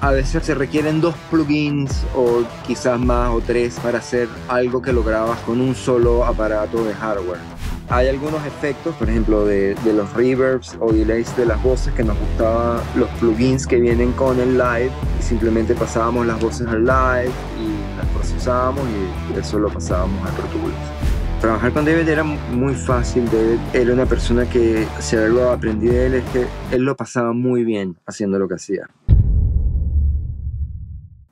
a veces se requieren 2 plugins o quizás más o 3 para hacer algo que lo grabas con un solo aparato de hardware. Hay algunos efectos, por ejemplo, de los reverbs o delays de las voces que nos gustaban los plugins que vienen con el live y simplemente pasábamos las voces al live y las procesábamos y eso lo pasábamos al Pro Tools. Trabajar con David era muy fácil. David era una persona que, si algo aprendí de él, es que él lo pasaba muy bien haciendo lo que hacía.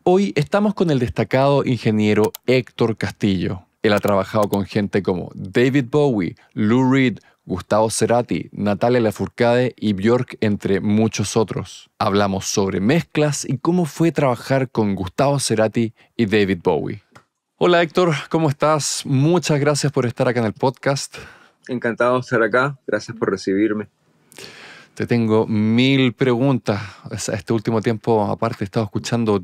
Hoy estamos con el destacado ingeniero Héctor Castillo. Él ha trabajado con gente como David Bowie, Lou Reed, Gustavo Cerati, Natalia Lafourcade y Björk, entre muchos otros. Hablamos sobre mezclas y cómo fue trabajar con Gustavo Cerati y David Bowie. Hola Héctor, ¿cómo estás? Muchas gracias por estar acá en el podcast. Encantado de estar acá, gracias por recibirme. Te tengo 1000 preguntas. Este último tiempo, aparte, he estado escuchando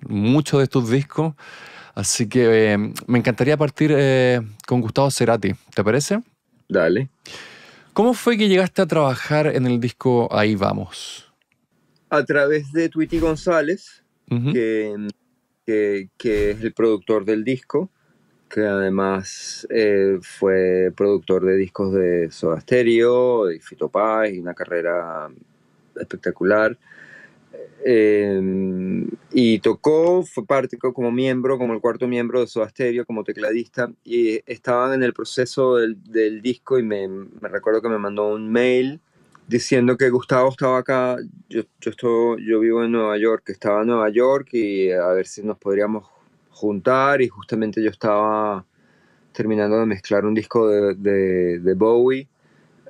mucho de tus discos. Así que me encantaría partir con Gustavo Cerati. ¿Te parece? Dale. ¿Cómo fue que llegaste a trabajar en el disco Ahí Vamos? A través de Tweety González, que es el productor del disco, que además fue productor de discos de Soda Stereo, de Fito Páez, y una carrera espectacular. Y tocó, fue parte como miembro, como el cuarto miembro de Soda Stereo, como tecladista, y estaban en el proceso del disco y me recuerdo que me mandó un mail diciendo que Gustavo estaba acá. Yo vivo en Nueva York, que estaba en Nueva York y a ver si nos podríamos juntar, y justamente yo estaba terminando de mezclar un disco de Bowie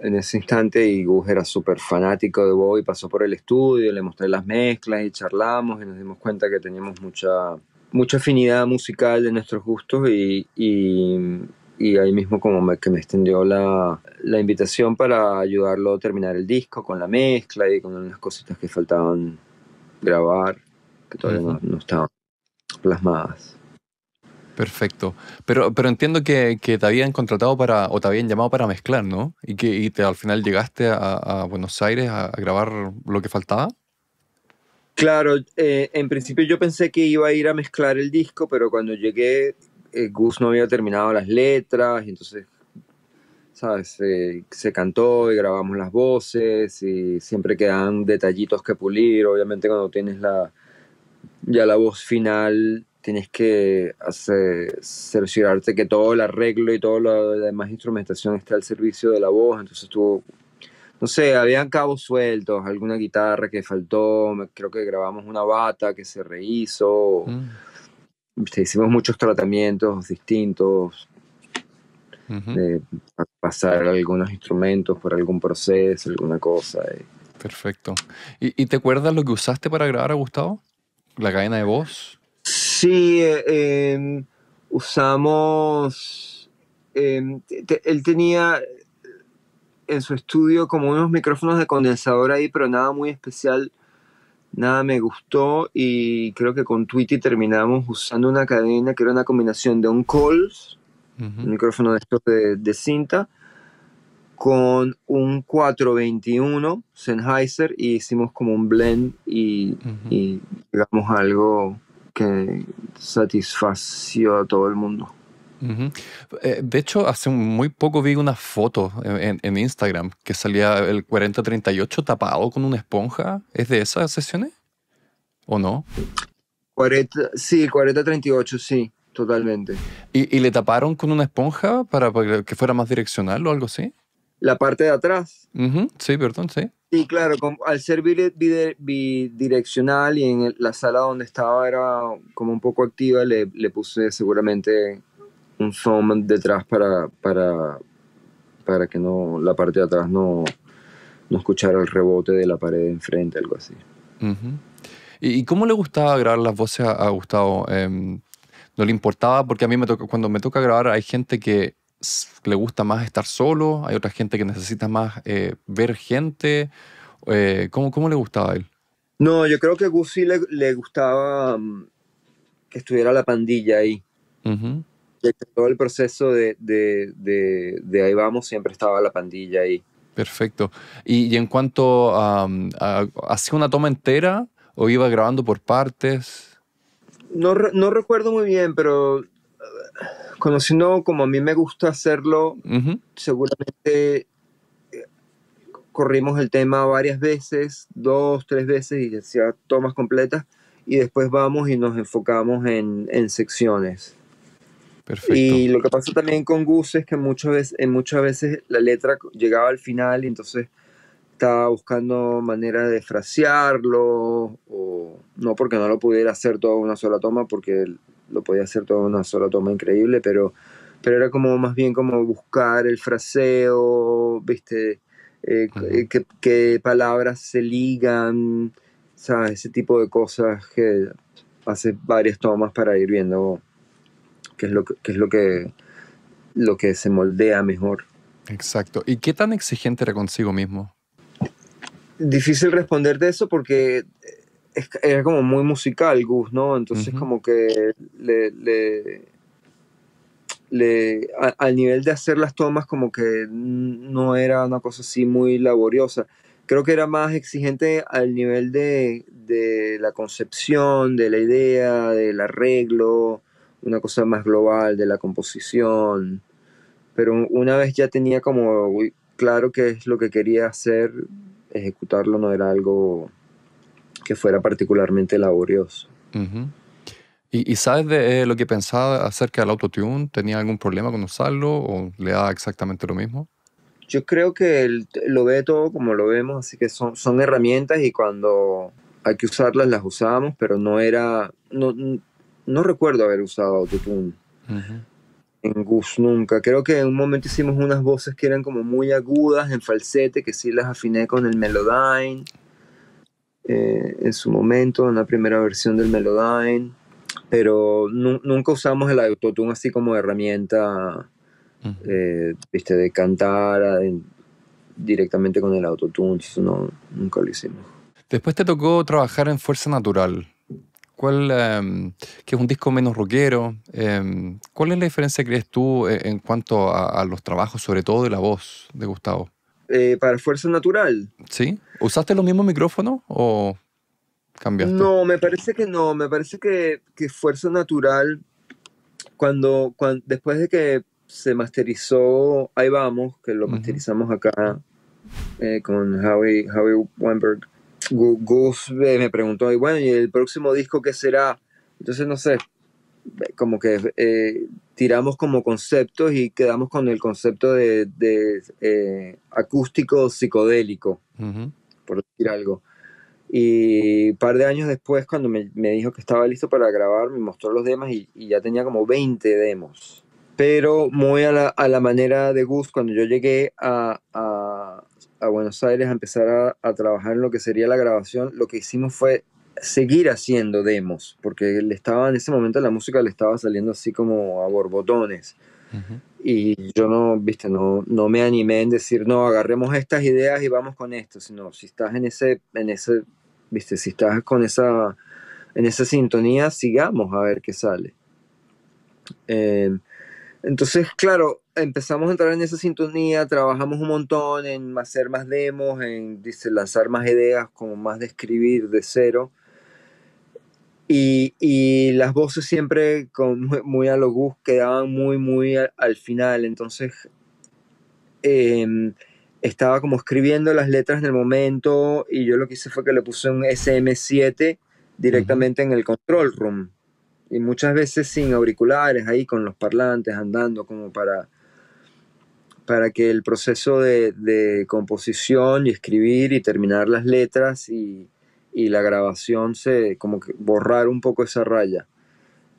en ese instante, y Gus era súper fanático de Bowie, pasó por el estudio, le mostré las mezclas y charlamos y nos dimos cuenta que teníamos mucha afinidad musical de nuestros gustos, y ahí mismo como que me extendió la invitación para ayudarlo a terminar el disco con la mezcla y con unas cositas que faltaban grabar, que todavía no estaban plasmadas. Perfecto. Pero entiendo que te habían contratado o te habían llamado para mezclar, ¿no? Y al final llegaste a Buenos Aires a grabar lo que faltaba. Claro, en principio yo pensé que iba a ir a mezclar el disco, pero cuando llegué, Gus no había terminado las letras, y entonces, ¿sabes? Se cantó y grabamos las voces, y siempre quedan detallitos que pulir. Obviamente cuando tienes ya la voz final, tienes que cerciorarte que todo el arreglo y toda la demás instrumentación esté al servicio de la voz. Entonces no sé, habían cabos sueltos, alguna guitarra que faltó, creo que grabamos una bata que se rehizo, hicimos muchos tratamientos distintos, pasar algunos instrumentos por algún proceso, alguna cosa. Perfecto. ¿Y te acuerdas lo que usaste para grabar a Gustavo? ¿La cadena de voz? Sí, usamos... él tenía en su estudio como unos micrófonos de condensador ahí, pero nada muy especial, nada me gustó, y creo que con Tweety terminamos usando una cadena que era una combinación de un Coles, un micrófono de estos de cinta, con un 421 Sennheiser, y hicimos como un blend y llegamos a algo que satisfació a todo el mundo. De hecho, hace muy poco vi una foto en Instagram que salía el 4038 tapado con una esponja. ¿Es de esas sesiones? ¿O no? Sí, 4038, sí, totalmente. ¿Y le taparon con una esponja para que fuera más direccional o algo así? La parte de atrás. Sí, perdón, sí. Sí, claro, al ser bidireccional y en la sala donde estaba era como un poco activa, le puse seguramente un foam detrás para que no, la parte de atrás no escuchara el rebote de la pared de enfrente, algo así. ¿Y cómo le gustaba grabar las voces a Gustavo? ¿No le importaba? Porque a mí cuando me toca grabar hay gente que le gusta más estar solo, hay otra gente que necesita más ver gente. ¿Cómo le gustaba a él? No, yo creo que a Gus sí le gustaba que estuviera la pandilla ahí. Que todo el proceso de Ahí Vamos siempre estaba la pandilla ahí. Perfecto. ¿Y en cuanto a ¿hacía una toma entera ¿O iba grabando por partes? No recuerdo muy bien, pero conociendo como a mí me gusta hacerlo, Ujú. seguramente corrimos el tema varias veces, 2, 3 veces, y hacía tomas completas, y después vamos y nos enfocamos en secciones. Perfecto. Y lo que pasa también con Gus es que muchas veces la letra llegaba al final y entonces estaba buscando manera de frasearlo, o no porque no lo pudiera hacer todo en una sola toma, porque lo podía hacer todo en una sola toma increíble, pero era como más bien como buscar el fraseo, ¿viste? Ujú. Qué palabras se ligan, ¿sabes? Ese tipo de cosas que hace varias tomas para ir viendo qué es lo que se moldea mejor. Exacto. ¿Y qué tan exigente era consigo mismo? Difícil responder de eso porque era como muy musical, Gus, ¿no? Entonces Ujú. como que al nivel de hacer las tomas como que no era una cosa así muy laboriosa. Creo que era más exigente al nivel de la concepción, de la idea, del arreglo, una cosa más global, de la composición. Pero una vez ya tenía como claro qué es lo que quería hacer, ejecutarlo no era algo que fuera particularmente laborioso. Ujú. ¿Y sabes de lo que pensaba acerca del autotune? ¿Tenía algún problema con usarlo o le daba exactamente lo mismo? Yo creo que él lo ve todo como lo vemos, así que son herramientas y cuando hay que usarlas las usamos, pero no recuerdo haber usado autotune Ujú. en Gus nunca. Creo que en un momento hicimos unas voces que eran como muy agudas en falsete, que sí las afiné con el Melodyne en su momento, en la primera versión del Melodyne, pero nunca usamos el autotune así como herramienta, Ujú. viste, de cantar directamente con el autotune, eso no, nunca lo hicimos. Después te tocó trabajar en Fuerza Natural. ¿Cuál, que es un disco menos rockero? ¿Cuál es la diferencia, crees tú, en cuanto a los trabajos, sobre todo de la voz de Gustavo? Para Fuerza Natural, ¿Sí? ¿Usaste los mismos micrófonos o cambiaste? no, me parece que no, me parece que Fuerza Natural, después de que se masterizó Ahí Vamos, que lo Ujú. masterizamos acá con Howie Weinberg, Gus me preguntó, y bueno, ¿y el próximo disco qué será? Entonces, no sé, como que tiramos como conceptos y quedamos con el concepto de acústico psicodélico, Ujú. por decir algo. Y un par de años después, cuando me dijo que estaba listo para grabar, me mostró los demos y ya tenía como 20 demos. Pero muy a la manera de Gus, cuando yo llegué a Buenos Aires a empezar a trabajar en lo que sería la grabación, lo que hicimos fue seguir haciendo demos, porque en ese momento la música le estaba saliendo así como a borbotones. Ujú. Y yo no, viste, no me animé en decir, no, agarremos estas ideas y vamos con esto, sino si estás viste, si estás en esa sintonía, sigamos a ver qué sale. Eh, entonces, claro, empezamos a entrar en esa sintonía, trabajamos un montón en hacer más demos, en dice, lanzar más ideas, como más de escribir de cero. Y las voces siempre muy a lo Gus quedaban muy al final. Entonces, eh, estaba como escribiendo las letras en el momento y yo lo que hice fue que le puse un SM7 Ujú. directamente en el control room. Y muchas veces sin auriculares, ahí con los parlantes andando como para que el proceso de composición y escribir y terminar las letras y la grabación como que borrar un poco esa raya.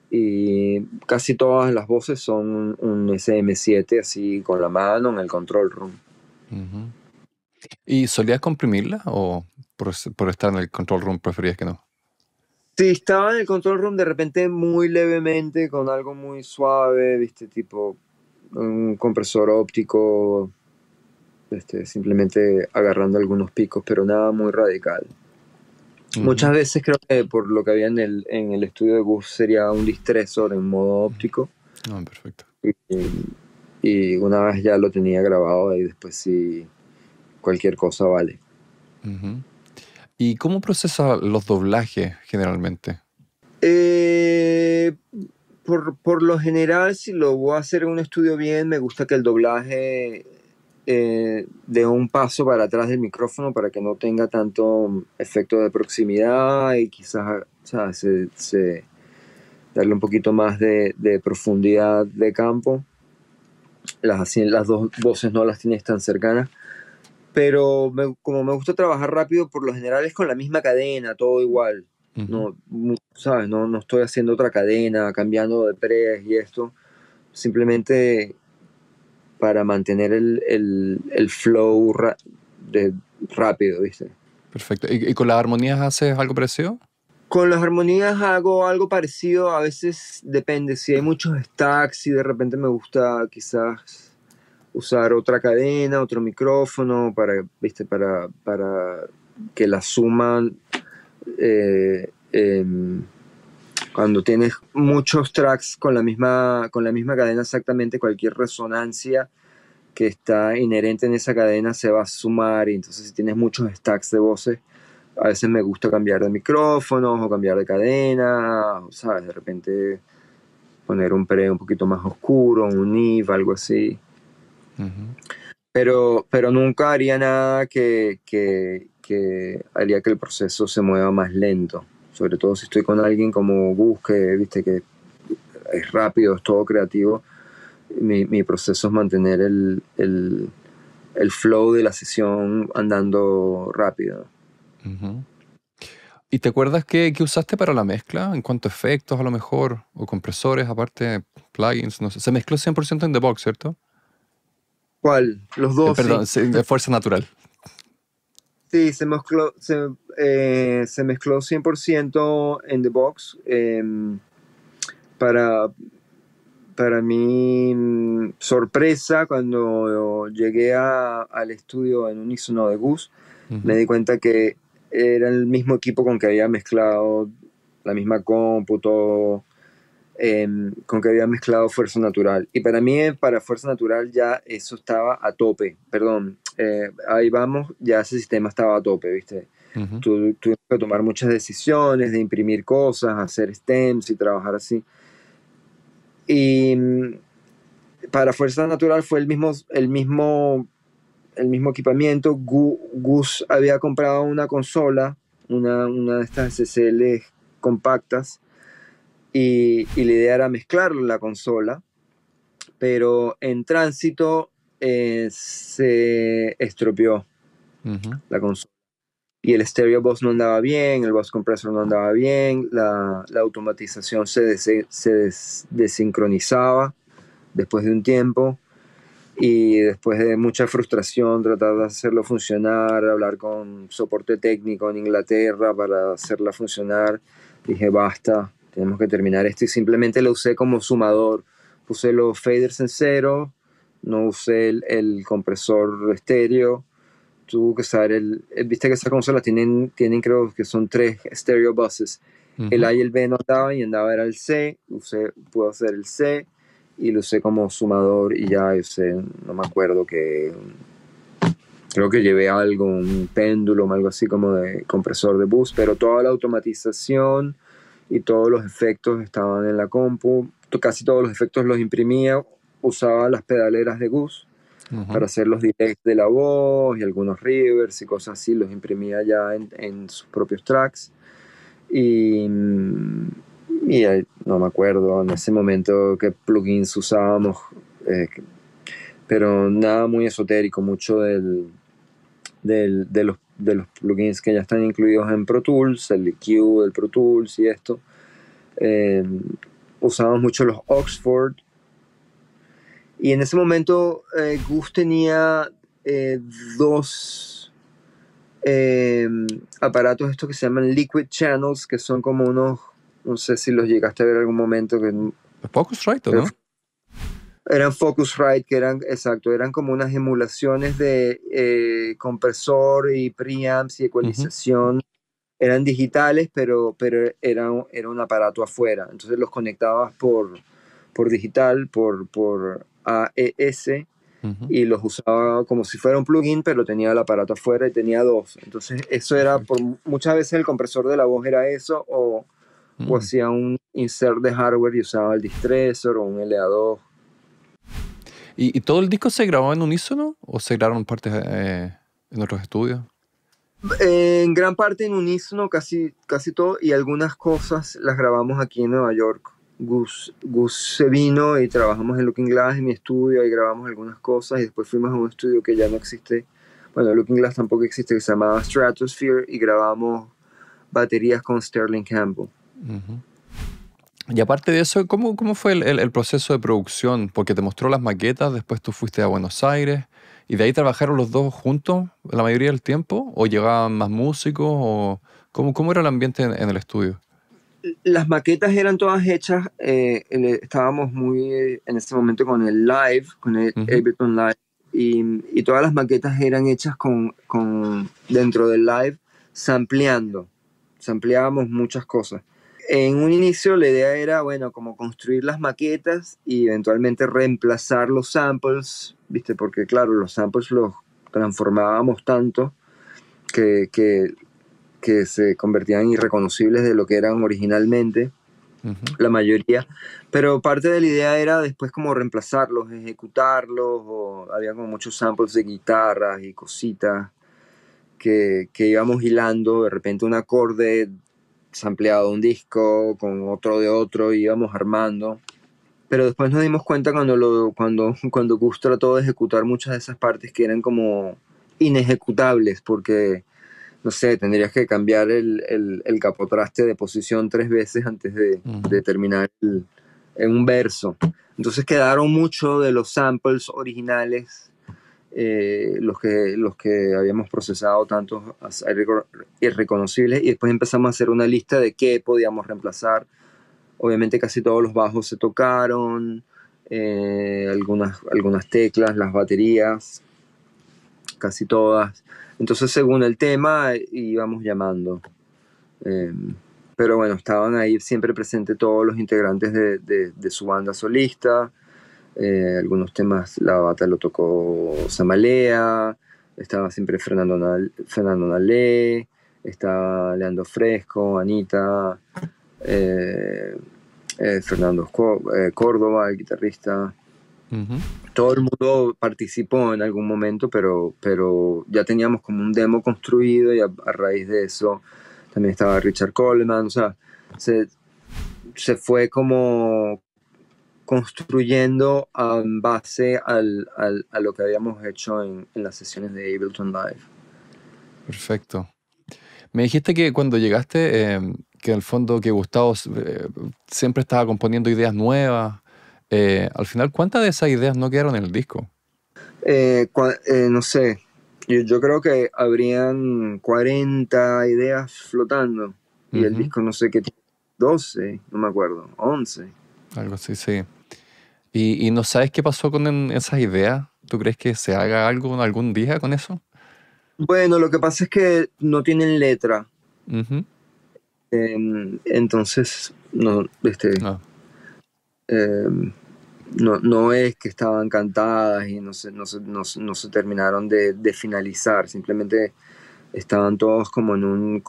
Y casi todas las voces son un SM7 así con la mano en el control room. Ujú. ¿Y solías comprimirla o por estar en el control room preferías que no? Sí, estaba en el control room de repente muy levemente con algo muy suave, viste, tipo un compresor óptico, simplemente agarrando algunos picos, pero nada muy radical. Ujú. Muchas veces creo que por lo que había en el estudio de Gus sería un distressor en modo Ujú. óptico Ah, perfecto. y una vez ya lo tenía grabado y después sí cualquier cosa vale. Ujú. ¿Y cómo procesa los doblajes generalmente? Eh, por lo general, si lo voy a hacer en un estudio bien, me gusta que el doblaje dé un paso para atrás del micrófono para que no tenga tanto efecto de proximidad y quizás, ¿sabes? Darle un poquito más de profundidad de campo. Así, las dos voces no las tienes tan cercanas. Pero como me gusta trabajar rápido, por lo general es con la misma cadena, todo igual. Ujú. No, ¿sabes? No estoy haciendo otra cadena, cambiando de pres y esto. Simplemente para mantener el flow rápido, ¿viste? Perfecto. ¿Y con las armonías haces algo parecido? Con las armonías hago algo parecido, a veces depende, si hay muchos stacks y de repente me gusta quizás usar otra cadena, otro micrófono para, ¿viste? Para que la suma eh, em, cuando tienes muchos tracks con la misma cadena exactamente, cualquier resonancia que está inherente en esa cadena se va a sumar y entonces si tienes muchos stacks de voces, a veces me gusta cambiar de micrófonos o cambiar de cadena, ¿sabes? De repente poner un pre un poquito más oscuro, un NIV, algo así. Ujú. Pero nunca haría nada que haría que el proceso se mueva más lento. Sobre todo si estoy con alguien como Gus, que viste que es rápido, es todo creativo. Mi proceso es mantener el flow de la sesión andando rápido. Ujú. ¿Y te acuerdas qué usaste para la mezcla? En cuanto a efectos, a lo mejor, o compresores, aparte, plugins, no sé. Se mezcló 100% en The Box, ¿cierto? ¿Cuál? Los dos, sí. Perdón, sí, de fuerza natural. Sí, se mezcló 100% en The Box. Para, para mi sorpresa, cuando llegué al estudio en unísono de Gus, me Ujú. di cuenta que era el mismo equipo con que había mezclado la misma cómputo, con que había mezclado Fuerza Natural. Y para mí, para Fuerza Natural, ya eso estaba a tope. Perdón, ahí vamos, ya ese sistema estaba a tope, ¿viste? Ujú. Tuve que tomar muchas decisiones de imprimir cosas, hacer stems y trabajar así. Y para Fuerza Natural fue el mismo equipamiento. Gus había comprado una consola, una de estas SSL compactas, y la idea era mezclar la consola, pero en tránsito se estropeó Ujú. la consola. Y el stereo bus no andaba bien, el bus compressor no andaba bien, la automatización desincronizaba después de un tiempo. Y después de mucha frustración, tratar de hacerlo funcionar, hablar con soporte técnico en Inglaterra para hacerla funcionar, dije, basta, tenemos que terminar esto. Y simplemente lo usé como sumador. Puse los faders en cero, no usé el compresor estéreo. Tuve que usar viste que esas consolas tienen creo que son tres stereo buses. El Ujú. A y el B no andaban y andaba era el C. Pude hacer el C y lo usé como sumador y ya usé, no me acuerdo que creo que llevé algo, un péndulo, algo así como de compresor de bus, pero toda la automatización y todos los efectos estaban en la compu. Casi todos los efectos los imprimía, usaba las pedaleras de Gus Ujú. para hacer los delays de la voz y algunos reverbs y cosas así, los imprimía ya en sus propios tracks. Y, no me acuerdo en ese momento qué plugins usábamos, eh, pero nada muy esotérico, mucho de los plugins que ya están incluidos en Pro Tools, el EQ del Pro Tools y esto. Eh, Usábamos mucho los Oxford. Y en ese momento Gus tenía eh, dos eh, aparatos estos que se llaman Liquid Channels, que son como unos, no sé si los llegaste a ver en algún momento, Focusrite, ¿o que no? eran Focusrite, que eran, exacto, eran como unas emulaciones de compresor y preamps y Ujú. ecualización. Eran digitales, pero era un aparato afuera. Entonces los conectabas por digital, por AES, Ujú. y los usaba como si fuera un plugin, pero tenía el aparato afuera y tenía dos. Entonces eso era, Perfecto. muchas veces el compresor de la voz era eso, o Mm. hacía un insert de hardware y usaba el Distressor o un LA2. ¿Y todo el disco se grabó en unísono o se grabaron partes en otros estudios? En gran parte en unísono, casi todo, y algunas cosas las grabamos aquí en Nueva York. Gus se vino y trabajamos en Looking Glass en mi estudio, y grabamos algunas cosas, y después fuimos a un estudio que ya no existe, bueno, Looking Glass tampoco existe, que se llamaba Stratosphere, y grabamos baterías con Sterling Campbell. Ujú. Y aparte de eso, ¿cómo fue el proceso de producción? Porque te mostró las maquetas, después tú fuiste a Buenos Aires, y de ahí trabajaron los dos juntos la mayoría del tiempo, o llegaban más músicos, o cómo era el ambiente en el estudio. Las maquetas eran todas hechas, estábamos muy en ese momento con el live, con el Ujú. Ableton Live, y todas las maquetas eran hechas dentro del live, sampleábamos muchas cosas. En un inicio la idea era, bueno, como construir las maquetas y eventualmente reemplazar los samples, ¿viste? Porque claro, los samples los transformábamos tanto que que se convertían en irreconocibles de lo que eran originalmente, Ujú. la mayoría, pero parte de la idea era después como reemplazarlos, ejecutarlos, o había como muchos samples de guitarras y cositas que íbamos hilando, de repente un acorde sampleado de un disco con otro de otro, y íbamos armando. Pero después nos dimos cuenta cuando Gus trató de ejecutar muchas de esas partes que eran como inejecutables, porque no sé, tendrías que cambiar el capotraste de posición 3 veces antes Ujú. de terminar en un verso. Entonces quedaron mucho de los samples originales, los que habíamos procesado, tantos irreconocibles, y después empezamos a hacer una lista de qué podíamos reemplazar. Obviamente casi todos los bajos se tocaron, algunas teclas, las baterías, casi todas. Entonces, según el tema, íbamos llamando. Eh, pero bueno, estaban ahí siempre presentes todos los integrantes de su banda solista. Algunos temas la bata lo tocó Samalea, estaba siempre Fernando Nalé, estaba Leandro Fresco, Anita, eh, Córdoba, el guitarrista. Ujú. Todo el mundo participó en algún momento, pero ya teníamos como un demo construido, y a raíz de eso también estaba Richard Coleman. O sea, se, se fue como construyendo en base a lo que habíamos hecho en las sesiones de Ableton Live. Perfecto. Me dijiste que cuando llegaste, que al fondo que Gustavo siempre estaba componiendo ideas nuevas. Al final, ¿cuántas de esas ideas no quedaron en el disco? No sé, yo creo que habrían 40 ideas flotando, y el Ujú. disco no sé qué tiene, 12, no me acuerdo, 11. Algo así, sí. ¿Y no sabes qué pasó con esas ideas? ¿Tú crees que se haga algo algún día con eso? Bueno, lo que pasa es que no tienen letra, Ujú. entonces Ah, eh, no es que estaban cantadas y no se terminaron de finalizar, simplemente estaban todos como una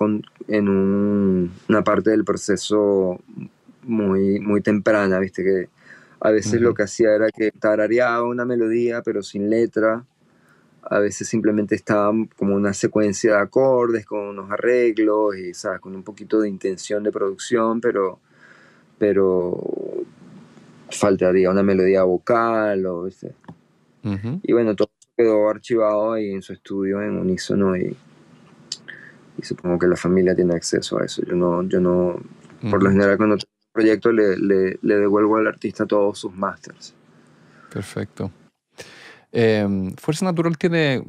parte del proceso muy temprana, ¿viste? Que a veces lo ujú. que hacía era que tarareaba una melodía pero sin letra. A veces simplemente estaba como una secuencia de acordes con unos arreglos y, ¿sabes? Con un poquito de intención de producción, pero faltaría una melodía vocal, ¿viste? Ujú. Y bueno, todo quedó archivado ahí en su estudio en unísono, y supongo que la familia tiene acceso a eso. Yo no, por lo Ujú. general cuando tengo un proyecto le devuelvo al artista todos sus masters. Perfecto. Fuerza Natural tiene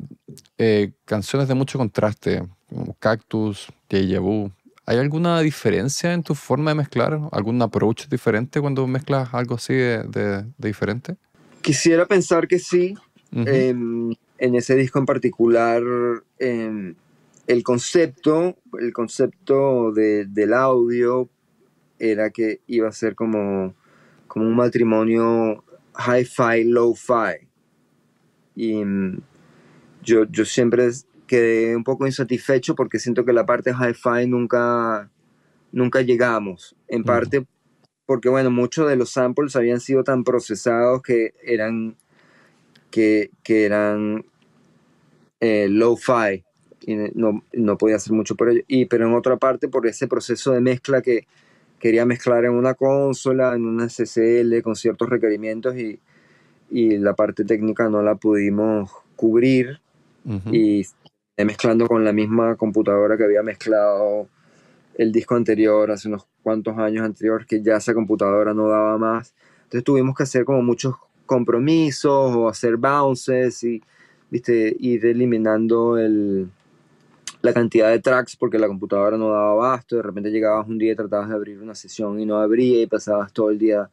canciones de mucho contraste, como Cactus, Deja Vu. ¿Hay alguna diferencia en tu forma de mezclar? ¿Algún approach diferente cuando mezclas algo así de diferente? Quisiera pensar que sí. Ujú. En ese disco en particular, el concepto del audio era que iba a ser como un matrimonio hi-fi, low-fi. y yo siempre quedé un poco insatisfecho porque siento que la parte hi-fi nunca llegamos. En Ujú. parte porque, bueno, muchos de los samples habían sido tan procesados que eran low-fi y no podía hacer mucho por ello. Pero en otra parte, por ese proceso de mezcla que quería mezclar en una consola, en una CCL, con ciertos requerimientos y la parte técnica no la pudimos cubrir Ujú. y mezclando con la misma computadora que había mezclado el disco anterior, hace unos cuantos años anteriores, que ya esa computadora no daba más. Entonces tuvimos que hacer como muchos compromisos o hacer bounces y, viste, ir eliminando la cantidad de tracks porque la computadora no daba abasto. De repente llegabas un día y tratabas de abrir una sesión y no abría y pasabas todo el día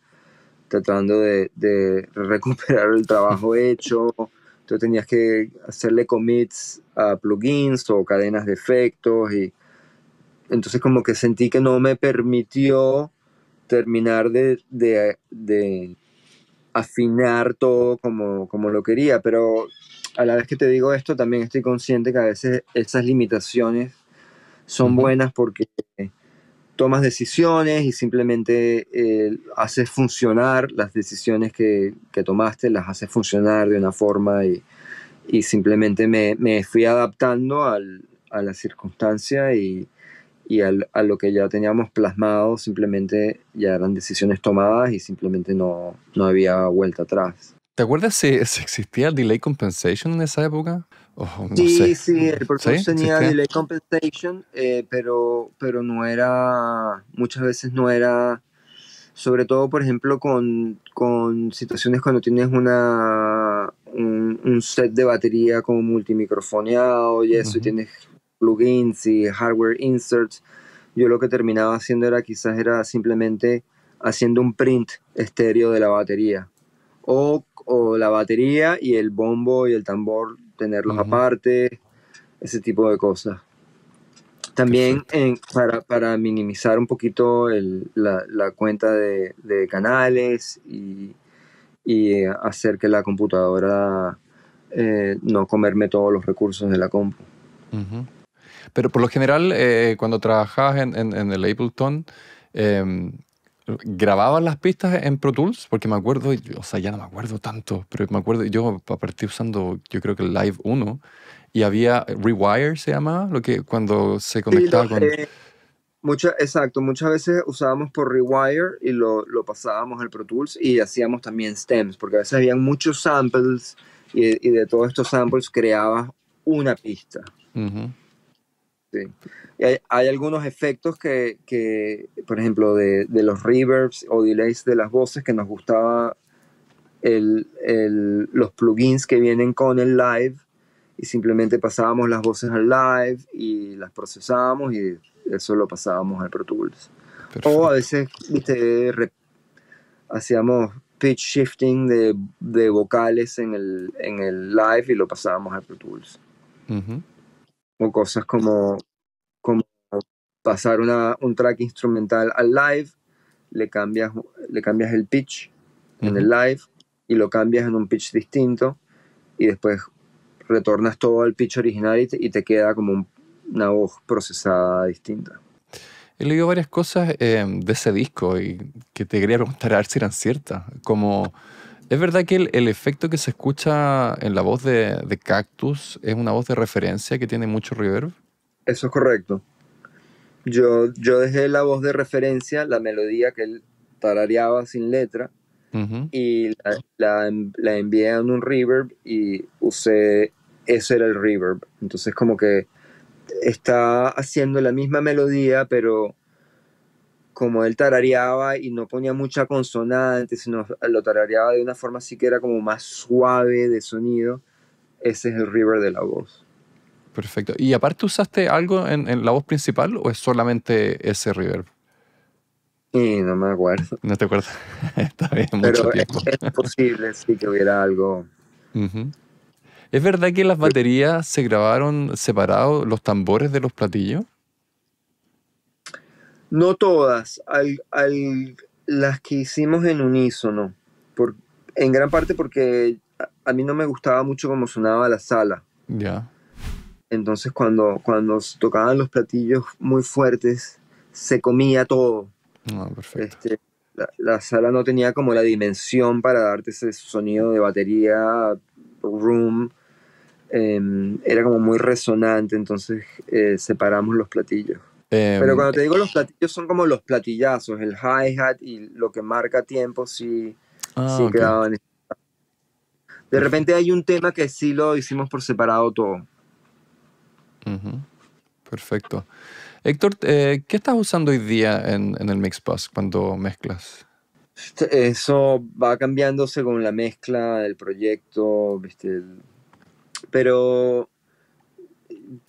tratando de recuperar el trabajo hecho. Entonces tenías que hacerle commits a plugins o cadenas de efectos y entonces como que sentí que no me permitió terminar de afinar todo como lo quería, pero a la vez que te digo esto, también estoy consciente que a veces esas limitaciones son Ujú. buenas porque tomas decisiones y simplemente haces funcionar las decisiones que tomaste, las haces funcionar de una forma y simplemente me fui adaptando a la circunstancia y a lo que ya teníamos plasmado, simplemente ya eran decisiones tomadas y simplemente no había vuelta atrás. ¿Te acuerdas si existía el delay compensation en esa época? Oh, no sé. Sí, sí, el Pro ¿Sí? Tools tenía ¿Existía? delay compensation, pero no era, muchas veces no era, sobre todo, por ejemplo, con situaciones cuando tienes un set de batería como multimicrofoneado y eso, y Ujú. tienes plugins y hardware inserts. Yo lo que terminaba haciendo era simplemente haciendo un print estéreo de la batería. O la batería y el bombo y el tambor, tenerlos Ujú. aparte, ese tipo de cosas. También Perfecto. para minimizar un poquito la cuenta de canales y hacer que la computadora no comerme todos los recursos de la compu. Ujú. Pero por lo general, cuando trabajabas en el Ableton, em, ¿grababas las pistas en Pro Tools? Porque me acuerdo, o sea, ya no me acuerdo tanto, pero me acuerdo, yo partí usando, yo creo que el Live uno y había Rewire, se llamaba, lo que cuando se Sí, conectaba con... exacto, muchas veces usábamos por Rewire y lo pasábamos al Pro Tools y hacíamos también stems, porque a veces habían muchos samples y de todos estos samples creabas una pista. Ujú. Sí. Y hay algunos efectos por ejemplo, de los reverbs o delays de las voces que nos gustaba los plugins que vienen con el live y simplemente pasábamos las voces al live y las procesábamos y eso lo pasábamos al Pro Tools. O a Perfecto. veces, viste, hacíamos pitch shifting de vocales en el live y lo pasábamos al Pro Tools. Ujú. O cosas como pasar un track instrumental al live, le cambias, le cambias el pitch en el Ujú. live y lo cambias en un pitch distinto y después retornas todo al pitch original y te queda como una voz procesada distinta. He leído varias cosas de ese disco y que te quería preguntar a ver si eran ciertas. Como, ¿es verdad que el efecto que se escucha en la voz de Cactus es una voz de referencia que tiene mucho reverb? Eso es correcto. Yo dejé la voz de referencia, la melodía que él tarareaba sin letra, Ujú. y la envié en un reverb y usé, eso era el reverb. Entonces como que está haciendo la misma melodía, pero como él tarareaba y no ponía mucha consonante, sino lo tarareaba de una forma así que era como más suave de sonido, ese es el reverb de la voz. Perfecto. ¿Y aparte usaste algo en la voz principal o es solamente ese reverb? Y no me acuerdo, No te acuerdas. Está bien, mucho pero tiempo. es posible sí que hubiera algo. Ujú. ¿Es verdad que las baterías se grabaron separados los tambores de los platillos? No todas, las que hicimos en unísono, en gran parte porque a mí no me gustaba mucho cómo sonaba la sala. Ya. Entonces cuando se tocaban los platillos muy fuertes, se comía todo. No, perfecto. La sala no tenía como la dimensión para darte ese sonido de batería, room. Era como muy resonante, entonces separamos los platillos. Pero Em, cuando te digo los platillos son como los platillazos, el hi-hat y lo que marca tiempo sí, sí ok, quedaban. De repente perfecto. hay un tema que sí lo hicimos por separado todo. Ujú, perfecto. Héctor, ¿qué estás usando hoy día en el Mixbus cuando mezclas? Eso va cambiando según la mezcla, el proyecto, ¿viste? Pero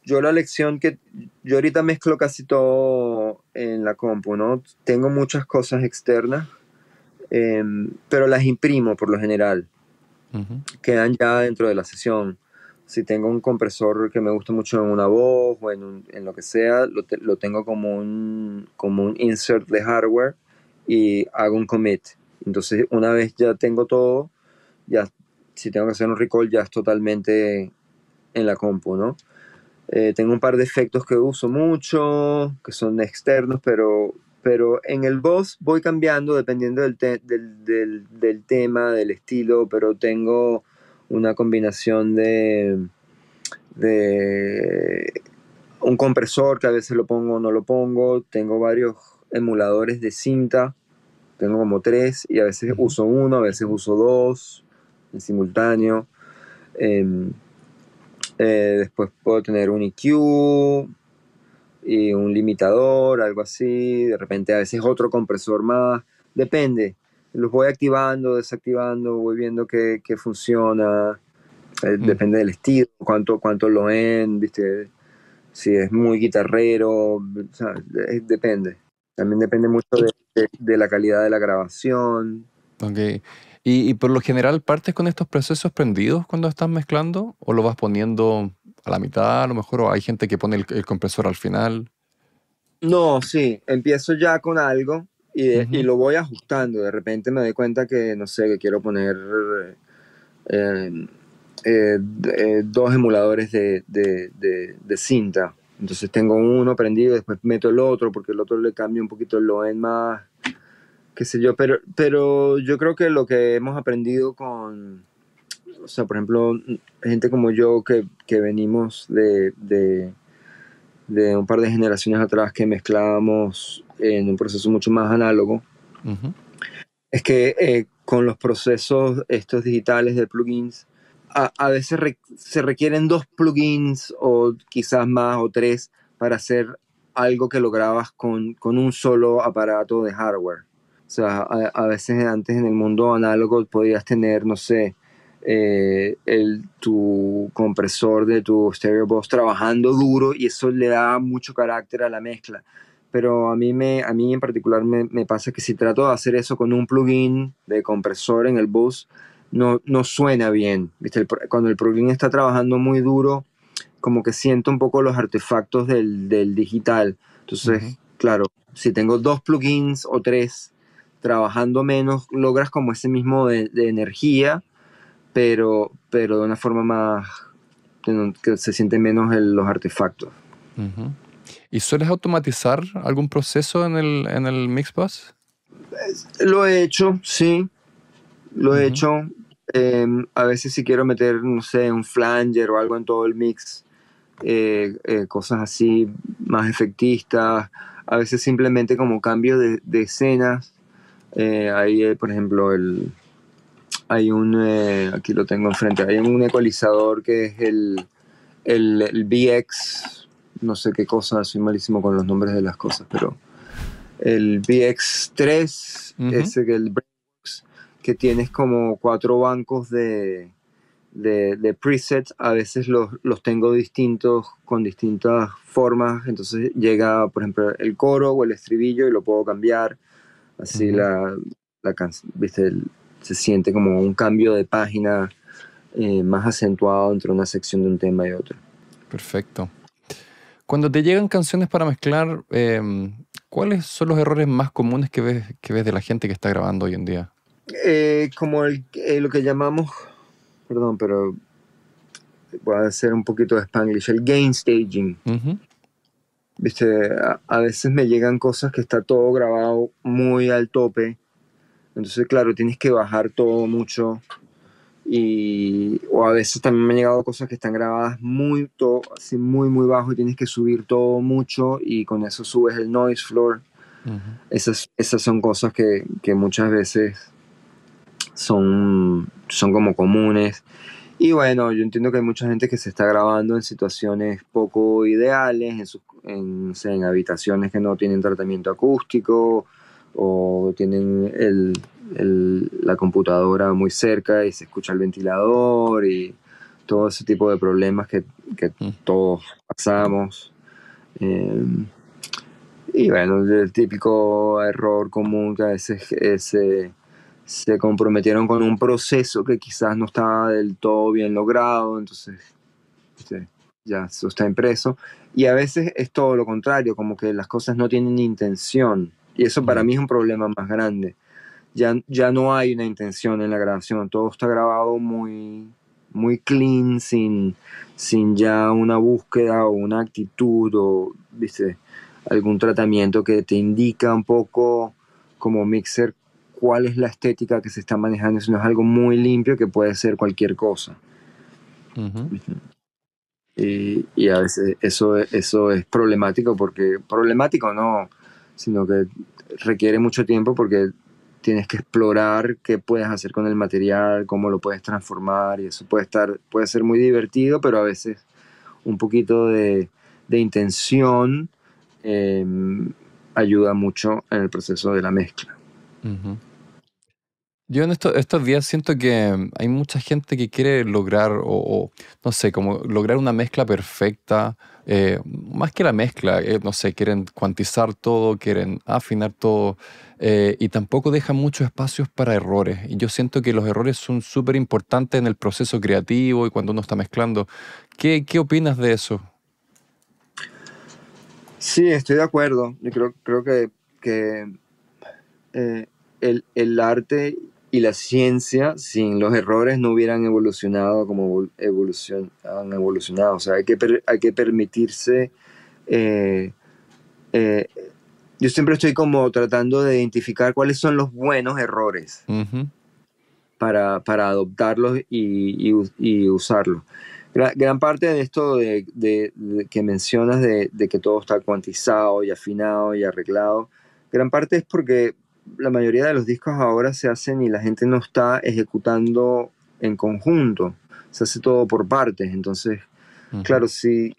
yo la lección que yo ahorita mezclo casi todo en la compu, ¿no? Tengo muchas cosas externas, pero las imprimo por lo general. Ujú, Quedan ya dentro de la sesión. Si tengo un compresor que me gusta mucho en una voz o en lo que sea, lo tengo como un insert de hardware y hago un commit. Entonces, una vez ya tengo todo, ya si tengo que hacer un recall, ya es totalmente en la compu, ¿no? Tengo un par de efectos que uso mucho, que son externos, pero en el voz voy cambiando dependiendo del tema, del estilo, pero tengo una combinación de un compresor que a veces lo pongo o no lo pongo, tengo varios emuladores de cinta, tengo como tres y a veces ujú. uso uno, a veces uso dos en simultáneo. Em, Después puedo tener un EQ y un limitador, algo así. De repente a veces otro compresor más. Depende. Los voy activando, desactivando, voy viendo qué funciona. Mm, Depende del estilo, cuánto lo en, ¿viste? Si es muy guitarrero, o sea, depende. También depende mucho de la calidad de la grabación. ok. ¿Y por lo general partes con estos procesos prendidos cuando estás mezclando? ¿O lo vas poniendo a la mitad a lo mejor? ¿O hay gente que pone el compresor al final? No, sí, empiezo ya con algo y Ujú, lo voy ajustando. De repente me doy cuenta que, no sé, que quiero poner eh, dos emuladores de cinta. Entonces tengo uno prendido, después meto el otro, porque el otro le cambia un poquito el low end más, qué sé yo. Pero yo creo que lo que hemos aprendido o sea, por ejemplo, gente como yo que venimos de un par de generaciones atrás que mezclábamos en un proceso mucho más análogo, ujú, es que con los procesos estos digitales de plugins, a veces se requieren dos plugins o quizás más o tres para hacer algo que lo grabas con un solo aparato de hardware. O sea, a veces antes en el mundo análogo podías tener, no sé, tu compresor de tu stereo box trabajando duro y eso le da mucho carácter a la mezcla. Pero a mí en particular me pasa que si trato de hacer eso con un plugin de compresor en el bus, no suena bien. ¿Viste? Cuando el plugin está trabajando muy duro, como que siento un poco los artefactos del digital. ujú. Entonces, claro, si tengo dos plugins o tres trabajando menos, logras como ese mismo de energía, pero de una forma más que se sienten menos los artefactos. Ujú. ¿Y sueles automatizar algún proceso en el Mixbus? Lo he hecho, sí, lo he Ujú, hecho. A veces si quiero meter, no sé, un flanger o algo en todo el mix, cosas así más efectistas. A veces simplemente como cambio de escenas. Hay, por ejemplo, hay aquí lo tengo enfrente, hay un ecualizador que es el BX, no sé qué cosa, soy malísimo con los nombres de las cosas, pero el BX3, ujú, ese que el que tienes como cuatro bancos de presets, a veces los tengo distintos, con distintas formas, entonces llega, por ejemplo, el coro o el estribillo y lo puedo cambiar, así ujú. la canción, viste, se siente como un cambio de página más acentuado entre una sección de un tema y otra. Perfecto. Cuando te llegan canciones para mezclar, ¿cuáles son los errores más comunes que ves de la gente que está grabando hoy en día? Como lo que llamamos perdón, pero voy a hacer un poquito de Spanglish, el gain staging. Ujú, Viste, a veces me llegan cosas que está todo grabado muy al tope, entonces claro, tienes que bajar todo mucho o a veces también me han llegado cosas que están grabadas muy, todo, así muy bajo y tienes que subir todo mucho y con eso subes el noise floor. ujú, Esas son cosas que muchas veces son como comunes. Y bueno, yo entiendo que hay mucha gente que se está grabando en situaciones poco ideales, no sé, en habitaciones que no tienen tratamiento acústico o tienen la computadora muy cerca y se escucha el ventilador y todo ese tipo de problemas que mm, todos pasamos. Eh, y bueno, el típico error común que a veces se comprometieron con un proceso que quizás no estaba del todo bien logrado, entonces ¿viste? Ya eso está impreso. Y a veces es todo lo contrario, como que las cosas no tienen intención. Y eso para mm, mí es un problema más grande. Ya no hay una intención en la grabación, todo está grabado muy clean, sin ya una búsqueda o una actitud o, ¿viste? Algún tratamiento que te indica un poco como mixer cuál es la estética que se está manejando. Eso no es algo muy limpio que puede ser cualquier cosa. ujú. ¿Viste? Y a veces eso es problemático problemático no, sino que requiere mucho tiempo porque tienes que explorar qué puedes hacer con el material, cómo lo puedes transformar y eso puede ser muy divertido, pero a veces un poquito de intención eh, ayuda mucho en el proceso de la mezcla. Ujú. Yo en estos días siento que hay mucha gente que quiere lograr, no sé, como lograr una mezcla perfecta, más que la mezcla, no sé, quieren cuantizar todo, quieren afinar todo, y tampoco dejan muchos espacios para errores. Y yo siento que los errores son súper importantes en el proceso creativo y cuando uno está mezclando. ¿Qué opinas de eso? Sí, estoy de acuerdo. Yo creo que eh, el arte y la ciencia sin los errores no hubieran evolucionado como han evolucionado. O sea, hay que permitirse. eh, eh, yo siempre estoy como tratando de identificar cuáles son los buenos errores Ujú, para adoptarlos y usarlos. Gran parte de esto que mencionas de que todo está cuantizado y afinado y arreglado, gran parte es porque la mayoría de los discos ahora se hacen y la gente no está ejecutando en conjunto, se hace todo por partes. Entonces, ujú, claro, si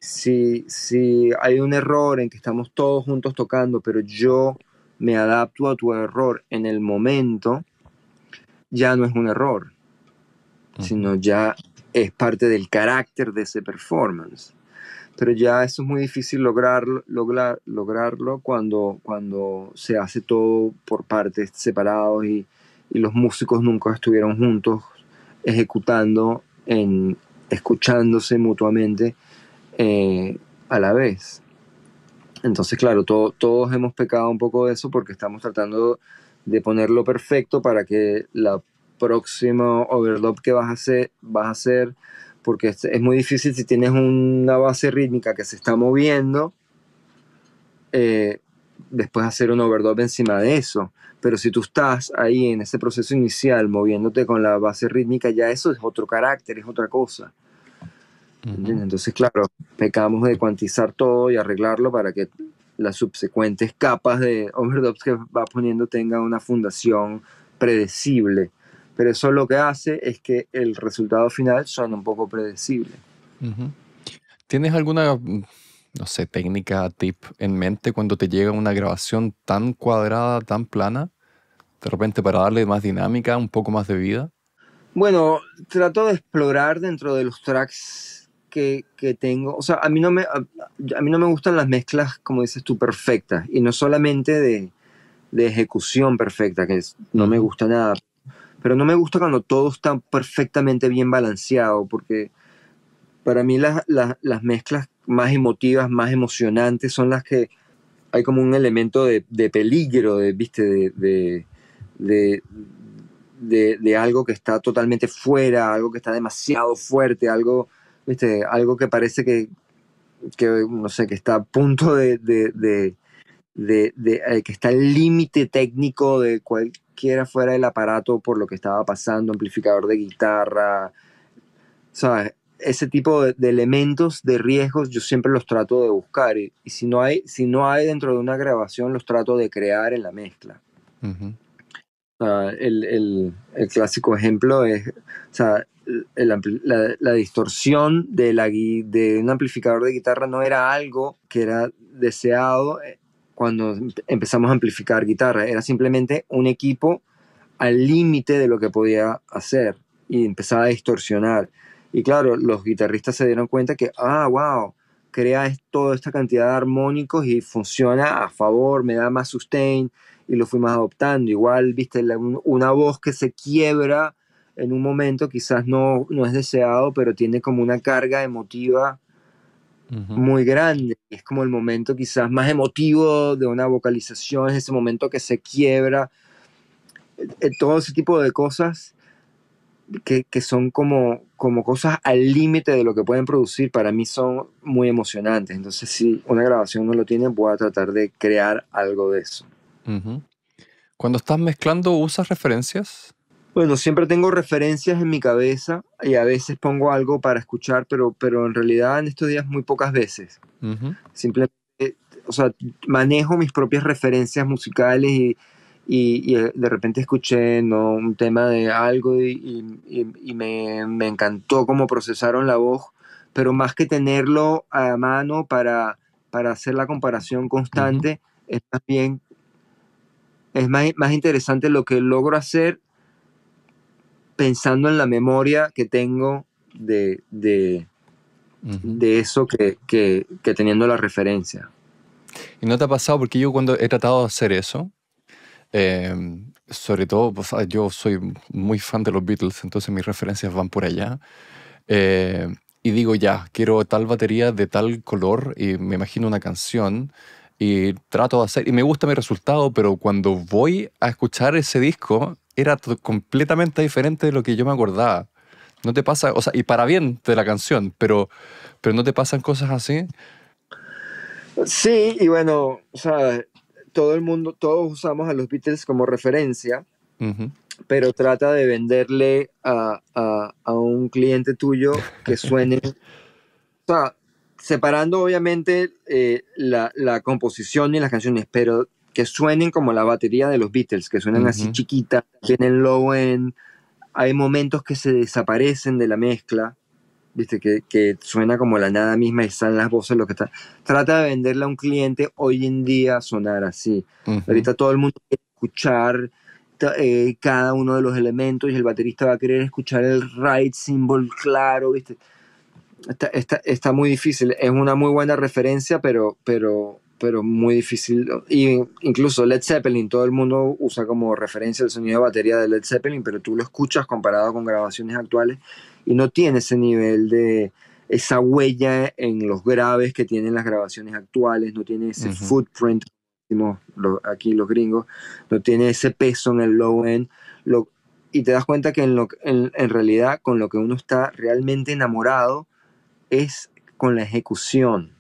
hay un error en que estamos todos juntos tocando, pero yo me adapto a tu error en el momento, ya no es un error, ujú, sino ya es parte del carácter de ese performance. Pero ya eso es muy difícil lograrlo cuando se hace todo por partes separados y los músicos nunca estuvieron juntos ejecutando, escuchándose mutuamente eh, a la vez. Entonces, claro, todos hemos pecado un poco de eso porque estamos tratando de ponerlo perfecto para que la próxima overdub que vas a hacer porque es muy difícil si tienes una base rítmica que se está moviendo, eh, después hacer un overdub encima de eso. Pero si tú estás ahí en ese proceso inicial moviéndote con la base rítmica, ya eso es otro carácter, es otra cosa. ujú. ¿Entiendes? Entonces, claro, pecamos de cuantizar todo y arreglarlo para que las subsecuentes capas de overdubs que va poniendo tengan una fundación predecible. Pero eso lo que hace es que el resultado final suene un poco predecible. Ujú. ¿Tienes alguna, no sé, técnica, tip en mente cuando te llega una grabación tan cuadrada, tan plana? De repente para darle más dinámica, un poco más de vida. Bueno, trato de explorar dentro de los tracks que tengo. O sea, a mí no me gustan las mezclas, como dices tú, perfectas. Y no solamente de ejecución perfecta, no me Ujú, gusta nada. Pero no me gusta cuando todo está perfectamente bien balanceado, porque para mí las mezclas más emotivas, más emocionantes, son las que hay como un elemento de peligro, ¿viste? De, de algo que está totalmente fuera, algo que está demasiado fuerte, algo, ¿viste? Algo que parece no sé, que está a punto que está al límite técnico de cualquiera fuera el aparato por lo que estaba pasando, amplificador de guitarra, ¿sabes? Ese tipo de elementos de riesgos yo siempre los trato de buscar y si no hay dentro de una grabación los trato de crear en la mezcla. Ujú. El clásico ejemplo es, o sea, la distorsión de un amplificador de guitarra no era algo que era deseado cuando empezamos a amplificar guitarra, era simplemente un equipo al límite de lo que podía hacer y empezaba a distorsionar. Y claro, los guitarristas se dieron cuenta que, wow, crea toda esta cantidad de armónicos y funciona a favor, me da más sustain, y lo fuimos adoptando. Igual, viste, una voz que se quiebra en un momento quizás no es deseado, pero tiene como una carga emotiva Ujú. muy grande. Es como el momento quizás más emotivo de una vocalización, es ese momento que se quiebra. Todo ese tipo de cosas que son como cosas al límite de lo que pueden producir, para mí son muy emocionantes. Entonces, si una grabación no lo tiene, voy a tratar de crear algo de eso. Ujú. Cuando estás mezclando, ¿usas referencias? Bueno, siempre tengo referencias en mi cabeza y a veces pongo algo para escuchar, pero en realidad en estos días muy pocas veces. Ujú. Simplemente, o sea, manejo mis propias referencias musicales y de repente escuché, ¿no?, un tema de algo y me encantó cómo procesaron la voz, pero más que tenerlo a mano para hacer la comparación Ujú. constante, es más bien, más interesante lo que logro hacer pensando en la memoria que tengo Ujú. de eso que teniendo la referencia. ¿Y no te ha pasado? Porque yo cuando he tratado de hacer eso, sobre todo, pues, yo soy muy fan de los Beatles, entonces mis referencias van por allá. Eh, y digo, ya, quiero tal batería de tal color y me imagino una canción y trato de hacer, y me gusta mi resultado, pero cuando voy a escuchar ese disco, era completamente diferente de lo que yo me acordaba. ¿No te pasa? O sea, y para bien de la canción, pero ¿no te pasan cosas así? Sí, y bueno, o sea, todo el mundo, todos usamos a los Beatles como referencia, Ujú. pero trata de venderle a un cliente tuyo que suene, o sea, separando obviamente la composición y las canciones, pero que suenen como la batería de los Beatles, que suenan así Ujú. chiquitas, tienen low end, hay momentos que se desaparecen de la mezcla, viste, que suena como la nada misma y están las voces, lo que está. Trata de venderle a un cliente hoy en día sonar así. Ujú. Ahorita todo el mundo quiere escuchar cada uno de los elementos y el baterista va a querer escuchar el ride symbol claro, viste. Está muy difícil. Es una muy buena referencia, pero muy difícil. Y incluso Led Zeppelin, todo el mundo usa como referencia el sonido de batería de Led Zeppelin, pero tú lo escuchas comparado con grabaciones actuales y no tiene ese nivel de esa huella en los graves que tienen las grabaciones actuales, no tiene ese Ujú. footprint, decimos aquí los gringos, no tiene ese peso en el low end. Lo, y te das cuenta que en realidad con lo que uno está realmente enamorado es con la ejecución,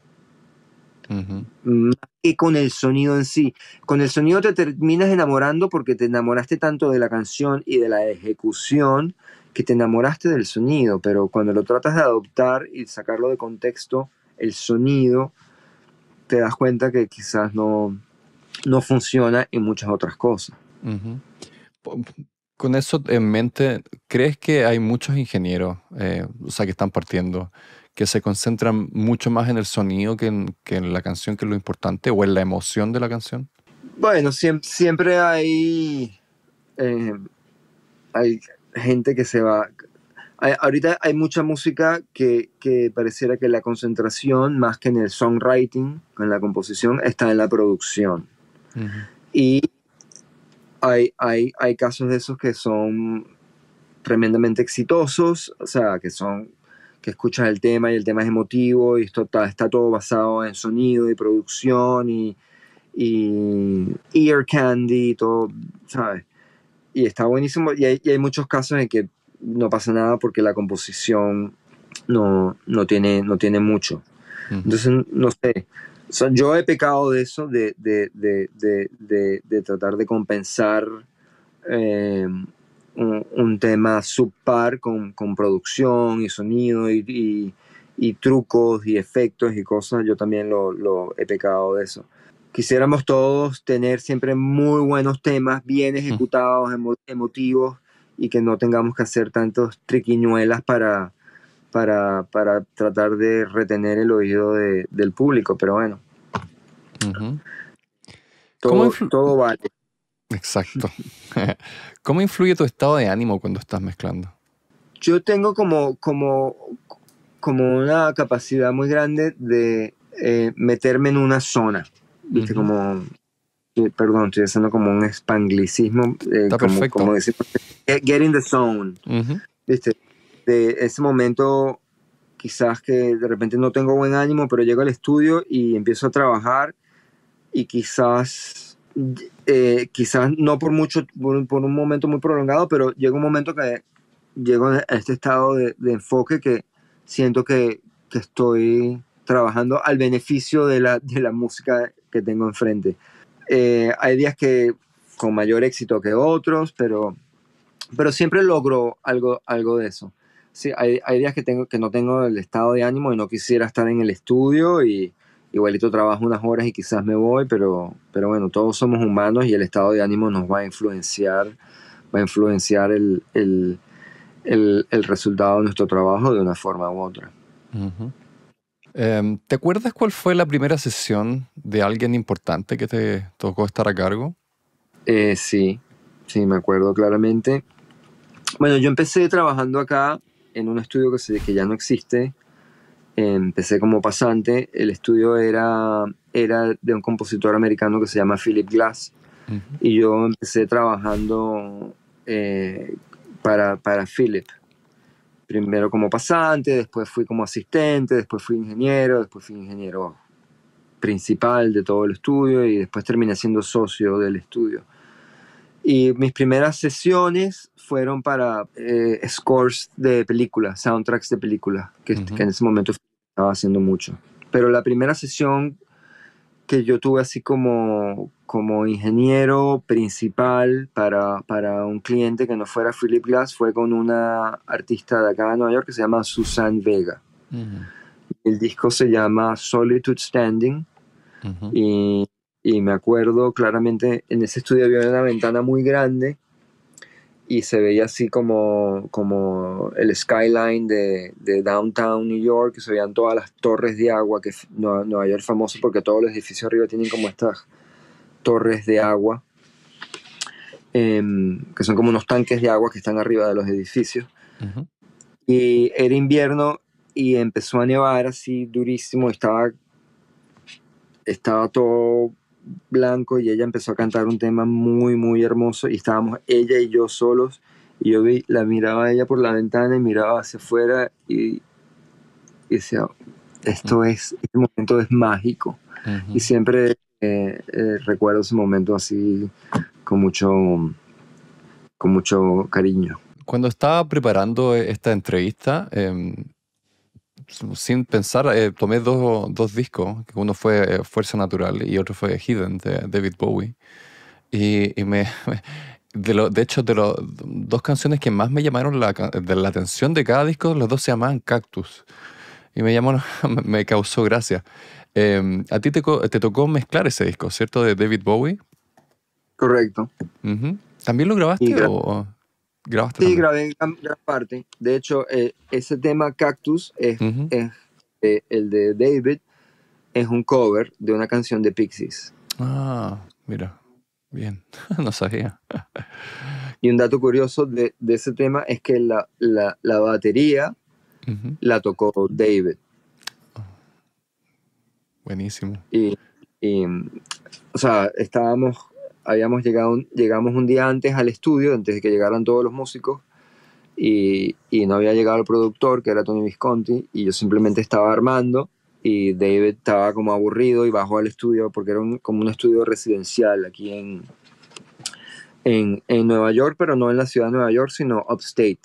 Ujú. más que con el sonido en sí. Con el sonido te terminas enamorando porque te enamoraste tanto de la canción y de la ejecución que te enamoraste del sonido, pero cuando lo tratas de adoptar y sacarlo de contexto, el sonido, te das cuenta que quizás no funciona en muchas otras cosas. Ujú. Po- Con eso en mente, ¿crees que hay muchos ingenieros, o sea, que están partiendo, que se concentran mucho más en el sonido que en la canción, que es lo importante, o en la emoción de la canción? Bueno, siempre eh, hay gente que se va. Ahorita hay mucha música que pareciera que la concentración, más que en el songwriting, en la composición, está en la producción. Ujú. Y hay casos de esos que son tremendamente exitosos, o sea, que escuchas el tema y el tema es emotivo y esto está todo basado en sonido y producción y ear candy y todo, ¿sabes? y está buenísimo. Y hay muchos casos en que no pasa nada porque la composición no tiene mucho. Ujú. Entonces, no sé. O sea, yo he pecado de eso, de tratar de compensar eh, un tema subpar con producción y sonido y trucos y efectos y cosas. Yo también lo he pecado de eso. Quisiéramos todos tener siempre muy buenos temas, bien Mm. ejecutados, emotivos, y que no tengamos que hacer tantos triquiñuelas para tratar de retener el oído del público. Pero bueno, Ujú. ¿Cómo todo, todo vale. Exacto. ¿Cómo influye tu estado de ánimo cuando estás mezclando? Yo tengo como una capacidad muy grande de meterme en una zona, ¿viste? Ujú. Perdón, estoy haciendo como un espanglicismo, Está como perfecto. decir, get in the zone, Ujú. ¿viste? De ese momento, quizás que de repente no tengo buen ánimo, pero llego al estudio y empiezo a trabajar y quizás no por mucho, por un momento muy prolongado, pero llega un momento que llego a este estado de enfoque que siento que estoy trabajando al beneficio de la música que tengo enfrente. Hay días que con mayor éxito que otros, pero siempre logro algo de eso. Sí, hay días que no tengo el estado de ánimo y no quisiera estar en el estudio y igualito trabajo unas horas y quizás me voy, pero bueno, todos somos humanos y el estado de ánimo nos va a influenciar el resultado de nuestro trabajo de una forma u otra. Ujú. ¿Te acuerdas cuál fue la primera sesión de alguien importante que te tocó estar a cargo? Sí, sí, me acuerdo claramente. Bueno, yo empecé trabajando acá en un estudio que ya no existe. Empecé como pasante. El estudio era de un compositor americano que se llama Philip Glass. Ujú. Y yo empecé trabajando para Philip. Primero como pasante, después fui como asistente, después fui ingeniero principal de todo el estudio y después terminé siendo socio del estudio. Y mis primeras sesiones fueron para scores de películas, soundtracks de películas, que Ujú. en ese momento estaba haciendo mucho. Pero la primera sesión que yo tuve así como ingeniero principal para un cliente que no fuera Philip Glass fue con una artista de acá de Nueva York que se llama Suzanne Vega. Ujú. El disco se llama Solitude Standing Ujú. y, y me acuerdo claramente, en ese estudio había una ventana muy grande y se veía así como el skyline de downtown New York, que se veían todas las torres de agua, que Nueva York es famoso porque todos los edificios arriba tienen como estas torres de agua, que son como unos tanques de agua que están arriba de los edificios. Ujú. Y era invierno y empezó a nevar así durísimo, estaba todo blanco y ella empezó a cantar un tema muy, muy hermoso y estábamos ella y yo solos y yo la miraba a ella por la ventana y miraba hacia afuera y decía, este momento es mágico. Y Ujú. siempre recuerdo ese momento así con mucho, con mucho cariño. Cuando estaba preparando esta entrevista, sin pensar, tomé dos discos, que uno fue Fuerza Natural y otro fue Hidden de David Bowie. Y de hecho, de las dos canciones que más me llamaron de la atención de cada disco, los dos se llamaban Cactus. Y me llamó, me causó gracia. A ti te tocó mezclar ese disco, ¿cierto? De David Bowie. Correcto. Ujú. ¿También lo Y grabaste o grabaste sí, también? grabé gran parte. De hecho, ese tema Cactus Ujú. el de David, es un cover de una canción de Pixies. Ah, mira, bien, no sabía. Y un dato curioso de ese tema es que la batería Ujú. la tocó David. Buenísimo. Y, y, o sea, llegamos un día antes al estudio, antes de que llegaran todos los músicos, y no había llegado el productor, que era Tony Visconti, y yo simplemente estaba armando, y David estaba como aburrido y bajó al estudio, porque era como un estudio residencial aquí en Nueva York, pero no en la ciudad de Nueva York, sino upstate,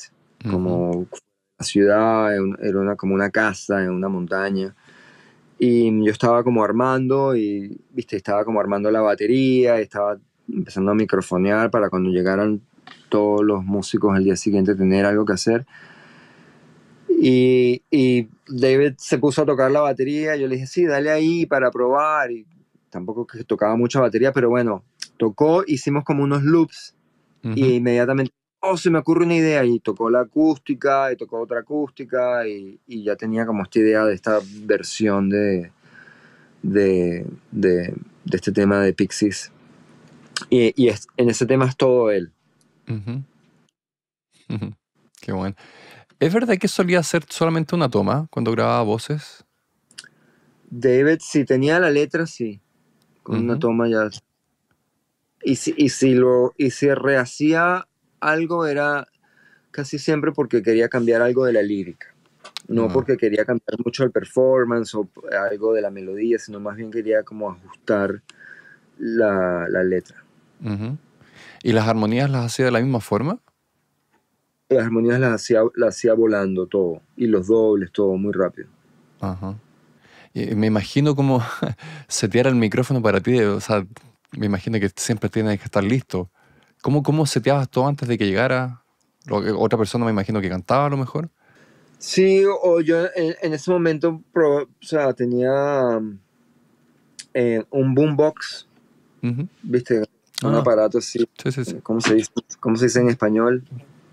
Ujú. como la ciudad, era como una casa en una montaña. Y yo estaba como armando y, viste, estaba como armando la batería, y estaba empezando a microfonear para cuando llegaran todos los músicos al día siguiente tener algo que hacer. Y David se puso a tocar la batería, yo le dije, sí, dale ahí para probar, y tampoco que tocaba mucha batería, pero bueno, tocó, hicimos como unos loops, y Ujú. inmediatamente, oh, se me ocurre una idea, y tocó la acústica, y tocó otra acústica, y ya tenía como esta idea de esta versión de este tema de Pixies. En ese tema es todo él. Ujú. Ujú. Qué bueno. ¿Es verdad que solía hacer solamente una toma cuando grababa voces? David, si tenía la letra, sí, con una Ujú. toma ya. Y si rehacía algo era casi siempre porque quería cambiar algo de la lírica. No No. porque quería cambiar mucho el performance o algo de la melodía, sino más bien quería como ajustar la letra. Ujú. ¿Y las armonías las hacía de la misma forma? Las armonías las hacía volando todo, y los dobles, todo muy rápido. Ajá. Y me imagino cómo setear el micrófono para ti, o sea, me imagino que siempre tienes que estar listo. ¿Cómo seteabas todo antes de que llegara? Otra persona me imagino que cantaba a lo mejor. Sí, o yo en ese momento, o sea, tenía un boombox, Ujú. ¿viste? Un Ah, aparato así, sí, sí, sí. ¿cómo se dice en español?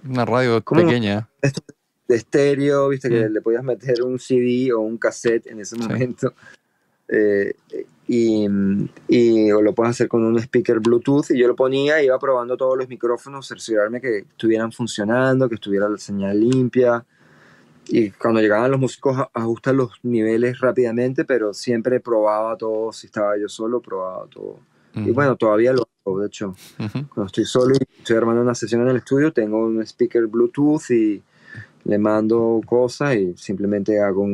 Una radio Como un pequeña, esto de estéreo, ¿viste? Que mm, le podías meter un CD o un cassette en ese sí. momento. eh, o lo puedes hacer con un speaker Bluetooth, y yo lo ponía, iba probando todos los micrófonos, cerciorarme que estuvieran funcionando, que estuviera la señal limpia. Y cuando llegaban los músicos, ajustan los niveles rápidamente, pero siempre probaba todo. Si estaba yo solo, probaba todo. Y Ujú, bueno, todavía lo hago. De hecho, ujú. cuando estoy solo y estoy armando una sesión en el estudio, tengo un speaker Bluetooth y le mando cosas, y simplemente hago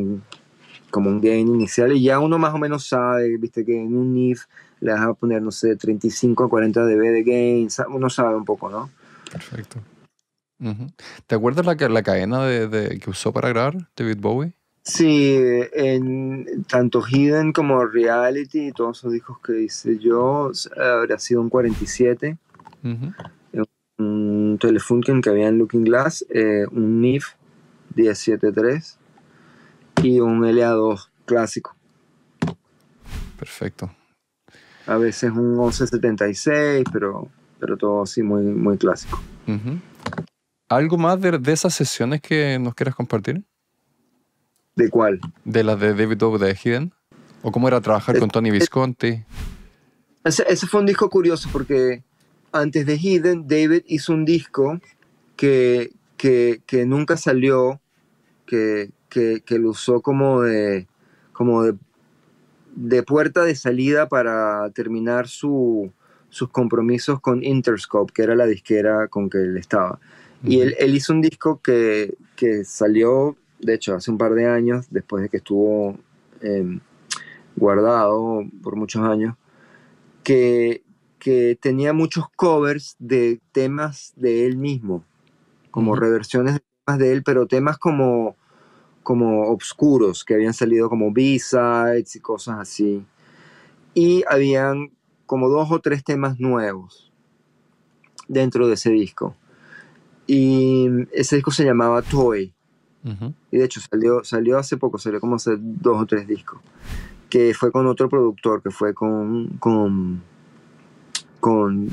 como un gain inicial, y ya uno más o menos sabe, viste, que en un NIF le vas a poner, no sé, 35 a 40 dB de gain. Uno sabe un poco, ¿no? Perfecto. Ujú. ¿Te acuerdas la cadena que usó para grabar David Bowie? Sí, en tanto Hidden como Reality y todos esos discos que hice yo, habrá sido un 47, Ujú. un Telefunken que había en Looking Glass, un NIF 1073 y un LA2 clásico. Perfecto. A veces un 1176, pero todo así muy, muy clásico. Ujú. ¿Algo más de esas sesiones que nos quieras compartir? ¿De cuál? ¿De las de David Bowie de Hidden? ¿O cómo era trabajar Es- con Tony Visconti? ese fue un disco curioso porque antes de Hidden, David hizo un disco que nunca salió, que lo usó como de puerta de salida para terminar sus compromisos con Interscope, que era la disquera con que él estaba. Y Ujú. él hizo un disco que salió, de hecho, hace un par de años, después de que estuvo eh, guardado por muchos años, que, que tenía muchos covers de temas de él mismo, como Ujú. reversiones de temas de él, pero temas como obscuros, que habían salido como B-sides y cosas así. Y habían como dos o tres temas nuevos dentro de ese disco. Y ese disco se llamaba Toy. Ujú. Y de hecho salió hace poco, salió como hace dos o tres discos. Que fue con otro productor, que fue con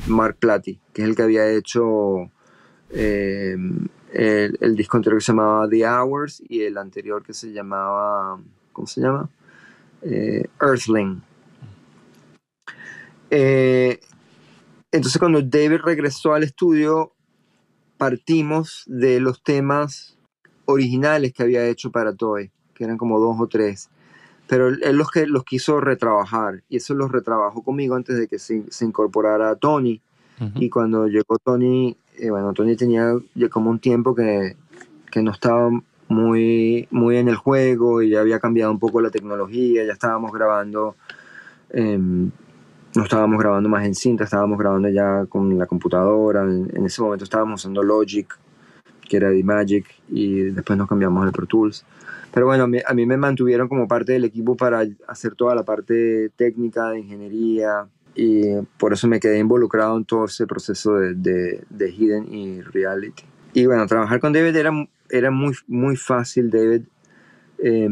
Mark Platy, que es el que había hecho eh, el disco anterior que se llamaba The Hours, y el anterior que se llamaba, ¿cómo se llama? Earthling. Eh, entonces cuando David regresó al estudio, partimos de los temas originales que había hecho para Toy, que eran como dos o tres. Pero él los quiso retrabajar, y eso los retrabajó conmigo antes de que se incorporara Tony. Ujú. Y cuando llegó Tony, bueno, Tony tenía ya como un tiempo que no estaba muy, muy en el juego, y ya había cambiado un poco la tecnología, ya estábamos grabando, eh, no estábamos grabando más en cinta, estábamos grabando ya con la computadora. En ese momento estábamos usando Logic, que era de Magic, y después nos cambiamos al Pro Tools. Pero bueno, a mí me mantuvieron como parte del equipo para hacer toda la parte técnica de ingeniería, y por eso me quedé involucrado en todo ese proceso de Hidden y Reality. Y bueno, trabajar con David era muy, muy fácil. David eh,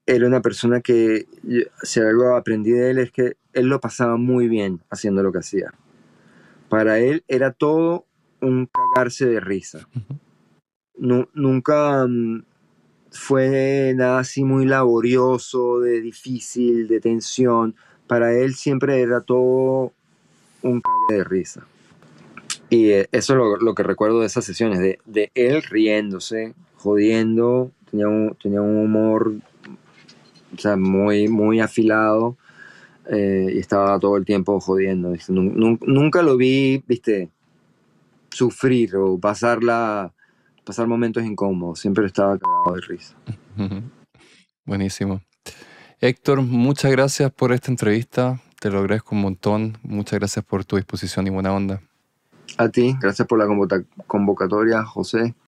era una persona que, si algo aprendí de él, es que él lo pasaba muy bien haciendo lo que hacía. Para él era todo un cagarse de risa. Nunca fue nada así muy laborioso, de difícil, de tensión. Para él siempre era todo un cague de risa. Y eso es lo que recuerdo de esas sesiones, de él riéndose, jodiendo, tenía un humor, o sea, muy, muy afilado, y estaba todo el tiempo jodiendo. ¿Viste? Nunca lo vi, viste, sufrir o pasar momentos incómodos, siempre estaba cagado de risa. Buenísimo. Héctor, muchas gracias por esta entrevista, te lo agradezco un montón, muchas gracias por tu disposición y buena onda. A ti, gracias por la convocatoria, José.